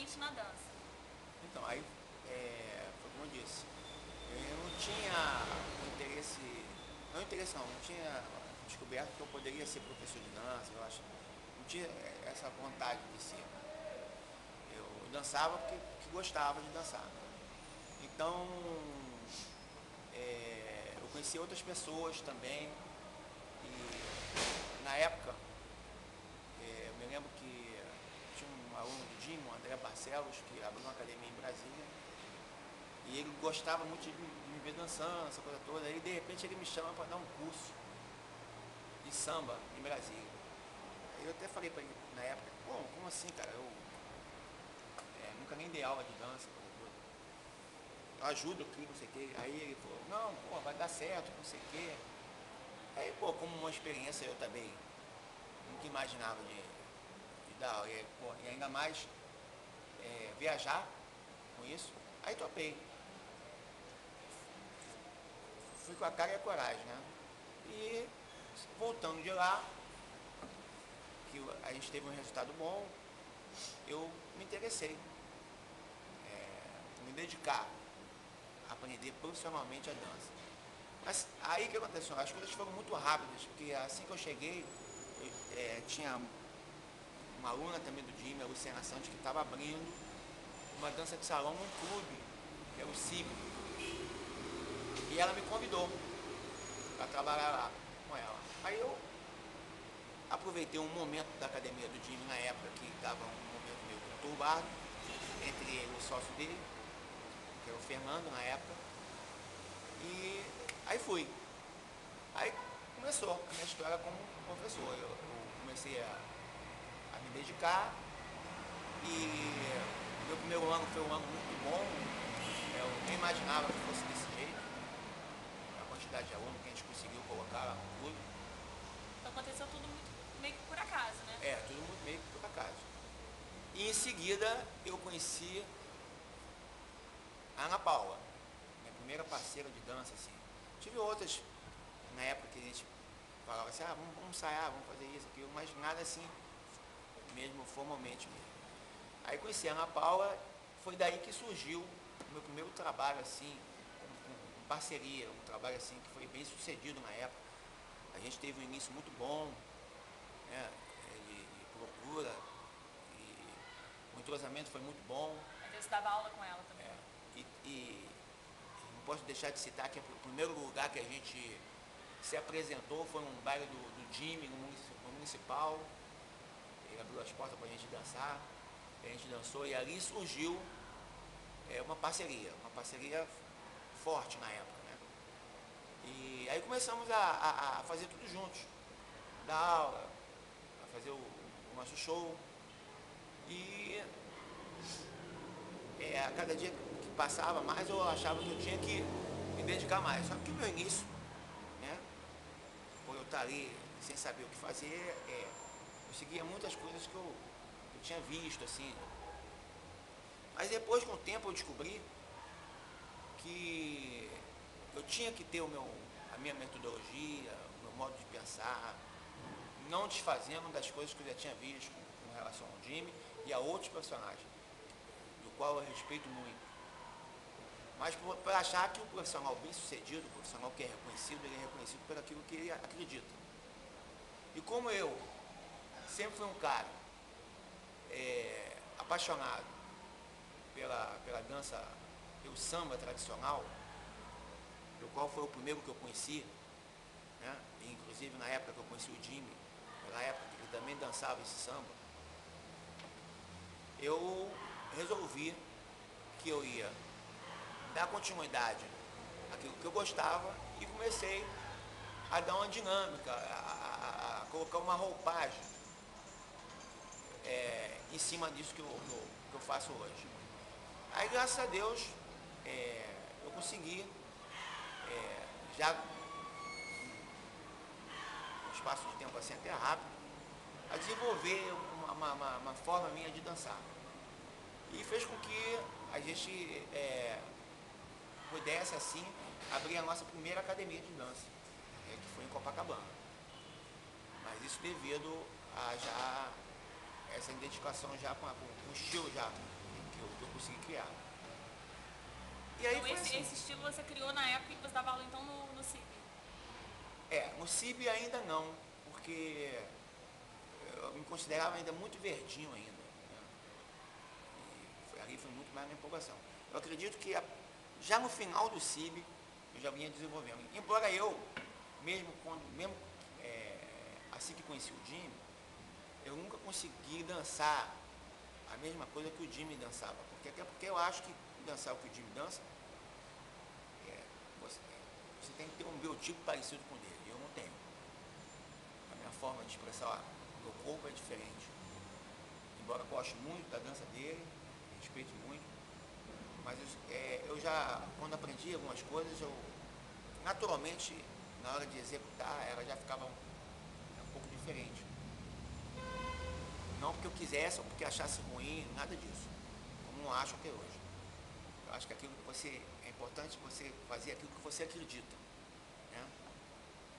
profissionalmente na dança? Então, aí, foi como eu disse, eu não tinha o interesse, não tinha descoberto que eu poderia ser professor de dança, eu acho, não tinha essa vontade de ser. Eu dançava porque gostava de dançar. Então, eu conheci outras pessoas também, e na época, eu me lembro que tinha um aluno do Jim, o André Barcelos, que abriu uma academia em Brasília, e ele gostava muito de me ver dançando, essa coisa toda. Aí de repente ele me chama para dar um curso de samba em Brasília. Aí eu até falei para ele na época, pô, como assim, cara? Eu nunca nem dei aula de dança, eu ajudo aqui, não sei o quê. Aí ele falou, não, pô, vai dar certo, não sei o quê. Aí, pô, como uma experiência eu também nunca imaginava de dar aula. E, pô, e ainda mais viajar com isso. Aí topei. Fui com a cara e a coragem, né? E voltando de lá, que a gente teve um resultado bom, eu me interessei, me dedicar a aprender profissionalmente a dança. Mas aí que aconteceu? As coisas foram muito rápidas, porque assim que eu cheguei, tinha uma aluna também do Jimmy, a Luciana Santos, que estava abrindo uma dança de salão num clube, que é o CIB. E ela me convidou para trabalhar lá com ela. Aí eu aproveitei um momento da academia do Jimmy na época, que estava um momento meio conturbado, entre ele e o sócio dele, que era o Fernando na época. E aí fui. Aí começou a minha história como professor. Eu comecei a me dedicar e meu primeiro ano foi um ano muito bom. Eu nem imaginava que fosse desse jeito. A quantidade de alunos que a gente conseguiu colocar lá no clube. Então aconteceu tudo muito meio que por acaso, né? Tudo muito meio que por acaso. E em seguida eu conheci a Ana Paula, minha primeira parceira de dança, assim. Tive outras na época que a gente falava assim, vamos ensaiar, vamos fazer isso, aquilo, mas nada assim, mesmo formalmente mesmo. Aí conheci a Ana Paula, foi daí que surgiu o meu primeiro trabalho assim, com parceria, um trabalho assim que foi bem sucedido na época. A gente teve um início muito bom, né, de procura, e o entrosamento foi muito bom. Então você dava aula com ela também. E não posso deixar de citar que o primeiro lugar que a gente se apresentou foi um baile do Jimmy, no municipal. Ele abriu as portas para a gente dançar, a gente dançou e ali surgiu uma parceria forte na época, né? E aí começamos a fazer tudo juntos, dar aula, a fazer o nosso show. E a cada dia que passava mais eu achava que eu tinha que me dedicar mais. Só que o meu início, né, por eu estar ali sem saber o que fazer, eu seguia muitas coisas que eu tinha visto, assim. Mas depois, com o tempo, eu descobri que eu tinha que ter a minha metodologia, o meu modo de pensar, não desfazendo das coisas que eu já tinha visto com relação ao Jimmy e a outros personagens, do qual eu respeito muito. Mas por achar que o profissional bem sucedido, o profissional que é reconhecido, ele é reconhecido por aquilo que ele acredita. E como eu sempre fui um cara apaixonado pela dança, pelo samba tradicional, do qual foi o primeiro que eu conheci, né? E, inclusive na época que eu conheci o Jimmy, pela época que ele também dançava esse samba, eu resolvi que eu ia dar continuidade àquilo que eu gostava e comecei a dar uma dinâmica, a colocar uma roupagem em cima disso que eu faço hoje. Aí, graças a Deus, eu consegui, já um espaço de tempo assim até rápido, a desenvolver uma forma minha de dançar. E fez com que a gente pudesse, assim, abrir a nossa primeira academia de dança, que foi em Copacabana. Mas isso devido a já essa identificação já com o estilo já que eu consegui criar. E aí Então foi assim. esse estilo você criou na época que você dava aula então no CIB? No CIB ainda não, porque eu me considerava ainda muito verdinho ainda. Né? Ali foi muito mais na empolgação. Eu acredito que já no final do CIB eu já vinha desenvolvendo. Embora eu, mesmo assim que conheci o Jimmy, eu nunca consegui dançar a mesma coisa que o Jimmy dançava. Até porque eu acho que dançar o que o Jimmy dança, você tem que ter um biotipo parecido com o dele. Eu não tenho. A minha forma de expressar o meu corpo é diferente. Embora eu goste muito da dança dele, respeito muito, mas eu já, quando aprendi algumas coisas, eu naturalmente, na hora de executar, ela já ficava um pouco diferente. Não porque eu quisesse ou porque achasse ruim, nada disso. Como não acho até hoje. Eu acho que é importante você fazer aquilo que você acredita. Né?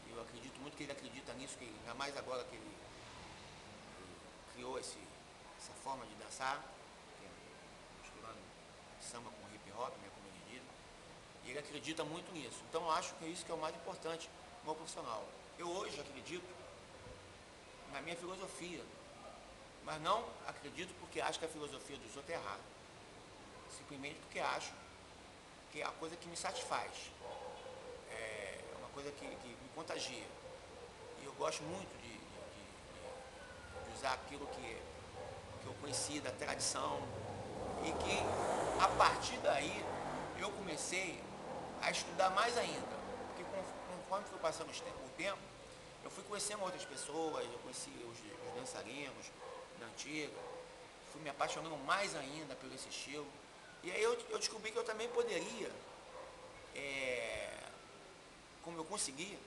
Eu acredito muito que ele acredita nisso, que ainda mais agora que ele criou essa forma de dançar, misturando samba com hip hop, né, como ele diz, e ele acredita muito nisso. Então eu acho que é isso que é o mais importante no meu profissional. Eu hoje acredito na minha filosofia, mas não acredito porque acho que a filosofia dos outros é errada. Simplesmente porque acho que é a coisa que me satisfaz. É uma coisa que me contagia. E eu gosto muito de usar aquilo que eu conheci da tradição e que a partir daí eu comecei a estudar mais ainda. Porque conforme foi passando o tempo, eu fui conhecendo outras pessoas, eu conheci os dançarinos da antiga, fui me apaixonando mais ainda por esse estilo. E aí eu descobri que eu também poderia, como eu consegui,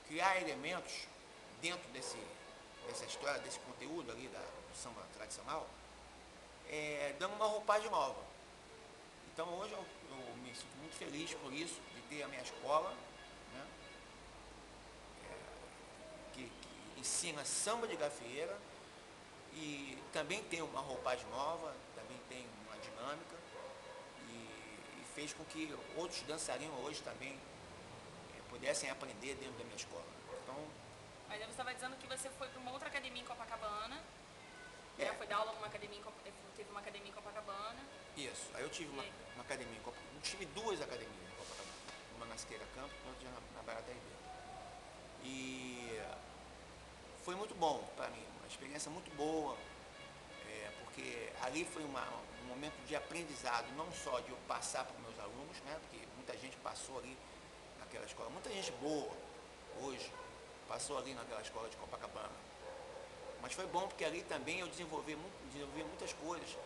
criar elementos dentro dessa história, desse conteúdo ali do samba tradicional, dando uma roupagem nova. Então hoje eu me sinto muito feliz por isso, de ter a minha escola, né, que ensina samba de gafieira e também tem uma roupagem nova, também tem uma dinâmica e fez com que outros dançarinos hoje também pudessem aprender dentro da minha escola. Então, Mas aí você estava dizendo que você foi para uma outra academia em Copacabana, foi dar aula numa academia, teve uma academia em Copacabana. Isso, aí eu tive uma academia em Copacabana, eu tive duas academias em Copacabana, uma na Siqueira Campos e outra na Barata Ribeiro. E foi muito bom para mim, uma experiência muito boa, porque ali foi um momento de aprendizado, não só de eu passar para os meus alunos, né, porque muita gente passou ali naquela escola, muita gente boa hoje passou ali naquela escola de Copacabana. Mas foi bom porque ali também eu desenvolvi muitas coisas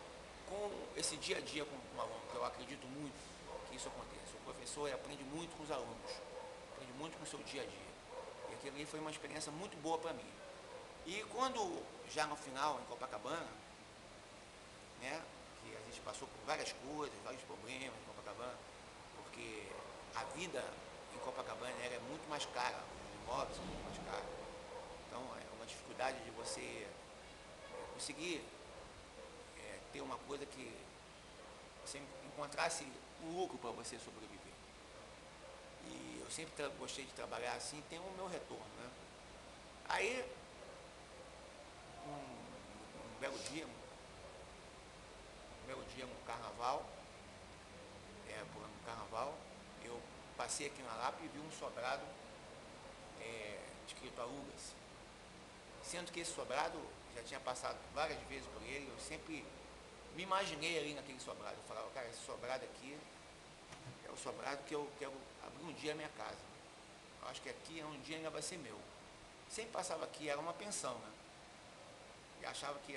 com esse dia a dia com o aluno, que eu acredito muito que isso aconteça. O professor aprende muito com os alunos, aprende muito com o seu dia a dia. E aquilo ali foi uma experiência muito boa para mim. E quando, já no final, em Copacabana, né, que a gente passou por várias coisas, vários problemas em Copacabana, porque a vida em Copacabana era muito mais cara, os imóveis são muito mais caros. Então é uma dificuldade de você conseguir ter uma coisa que você encontrasse um lucro para você sobreviver. E eu sempre gostei de trabalhar assim, tem o meu retorno, né? Aí, um belo dia no carnaval, eu passei aqui na Lapa e vi um sobrado escrito Aluga-se. Sendo que esse sobrado, já tinha passado várias vezes por ele, eu sempre me imaginei ali naquele sobrado. Eu falava, cara, esse sobrado aqui é o sobrado que eu quero abrir um dia a minha casa. Eu acho que aqui um dia ainda vai ser meu. Sempre passava aqui, era uma pensão, né? E achava que